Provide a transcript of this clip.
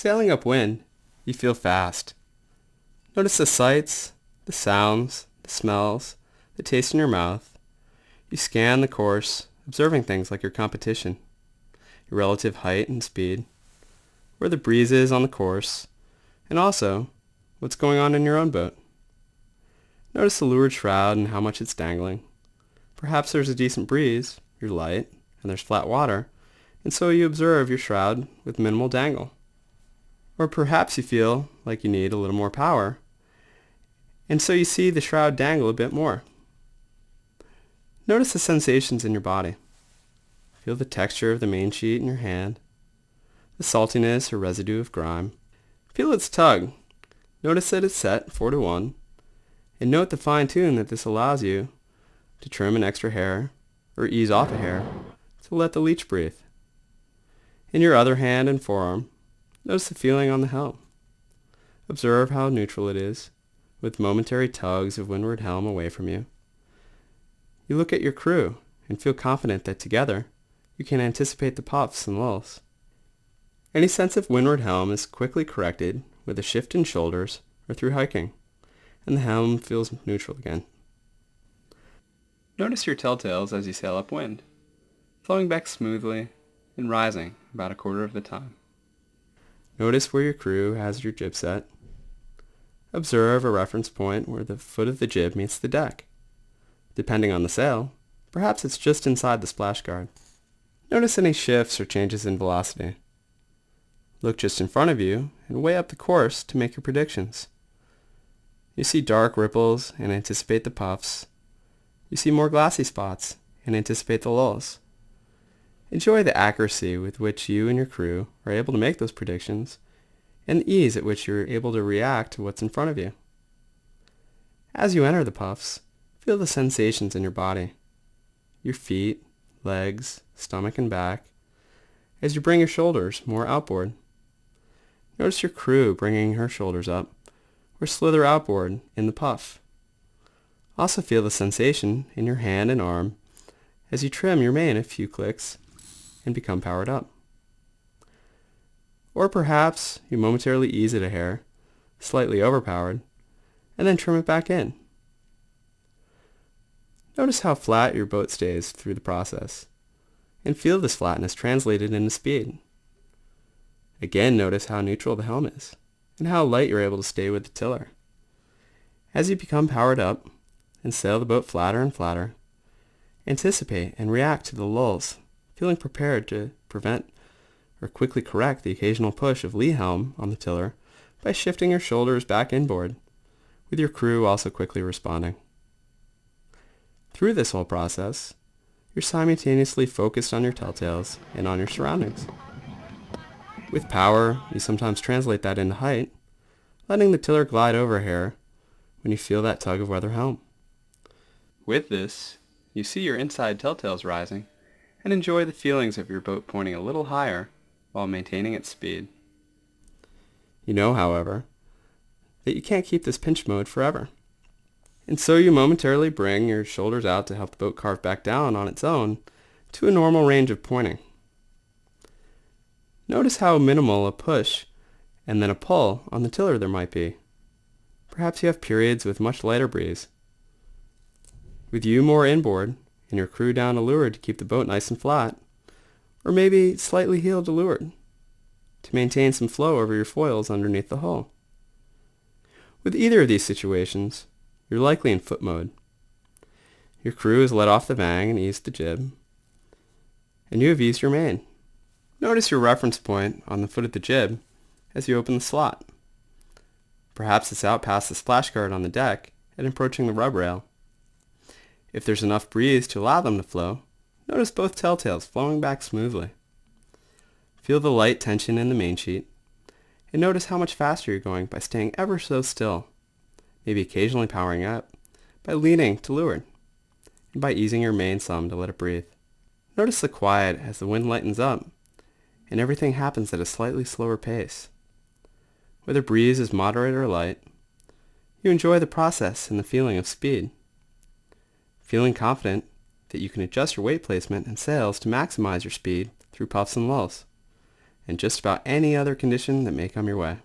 sailing upwind, you feel fast. Notice the sights, the sounds, the smells, the taste in your mouth. You scan the course, observing things like your competition, your relative height and speed, where the breeze is on the course, and also what's going on in your own boat. Notice the leeward shroud and how much it's dangling. Perhaps there's a decent breeze, you're light, and there's flat water, and so you observe your shroud with minimal dangle. Or perhaps you feel like you need a little more power, and so you see the shroud dangle a bit more. Notice the sensations in your body. Feel the texture of the main sheet in your hand, the saltiness or residue of grime. Feel its tug. Notice that it's set 4-to-1, and note the fine tune that this allows you to trim an extra hair or ease off a hair to let the leech breathe. In your other hand and forearm, notice the feeling on the helm. Observe how neutral it is, with momentary tugs of windward helm away from you. You look at your crew and feel confident that together you can anticipate the puffs and lulls. Any sense of windward helm is quickly corrected with a shift in shoulders or through hiking, and the helm feels neutral again. Notice your telltales as you sail upwind, flowing back smoothly and rising about a quarter of the time. Notice where your crew has your jib set. Observe a reference point where the foot of the jib meets the deck. Depending on the sail, perhaps it's just inside the splash guard. Notice any shifts or changes in velocity. Look just in front of you and weigh up the course to make your predictions. You see dark ripples and anticipate the puffs. You see more glassy spots and anticipate the lulls. Enjoy the accuracy with which you and your crew are able to make those predictions and the ease at which you're able to react to what's in front of you. As you enter the puffs, feel the sensations in your body, your feet, legs, stomach, and back, as you bring your shoulders more outboard. Notice your crew bringing her shoulders up or slither outboard in the puff. Also feel the sensation in your hand and arm as you trim your mane a few clicks and become powered up. Or perhaps you momentarily ease it a hair, slightly overpowered, and then trim it back in. Notice how flat your boat stays through the process, and feel this flatness translated into speed. Again, notice how neutral the helm is, and how light you're able to stay with the tiller. As you become powered up and sail the boat flatter and flatter, anticipate and react to the lulls, feeling prepared to prevent or quickly correct the occasional push of lee helm on the tiller by shifting your shoulders back inboard, with your crew also quickly responding. Through this whole process, you're simultaneously focused on your telltales and on your surroundings. With power, you sometimes translate that into height, letting the tiller glide over a hair when you feel that tug of weather helm. With this, you see your inside telltales rising and enjoy the feelings of your boat pointing a little higher while maintaining its speed. You know, however, that you can't keep this pinch mode forever. And so you momentarily bring your shoulders out to help the boat carve back down on its own to a normal range of pointing. Notice how minimal a push and then a pull on the tiller there might be. Perhaps you have periods with much lighter breeze. With you more inboard and your crew down to leeward to keep the boat nice and flat, or maybe slightly heeled to leeward to maintain some flow over your foils underneath the hull. With either of these situations, you're likely in foot mode. Your crew has let off the vang and eased the jib, and you have eased your main. Notice your reference point on the foot of the jib as you open the slot. Perhaps it's out past the splash guard on the deck and approaching the rub rail. If there's enough breeze to allow them to flow, notice both telltales flowing back smoothly. Feel the light tension in the main sheet, and notice how much faster you're going by staying ever so still, maybe occasionally powering up, by leaning to leeward, and by easing your main some to let it breathe. Notice the quiet as the wind lightens up, and everything happens at a slightly slower pace. Whether breeze is moderate or light, you enjoy the process and the feeling of speed. Feeling confident that you can adjust your weight placement and sails to maximize your speed through puffs and lulls, and just about any other condition that may come your way.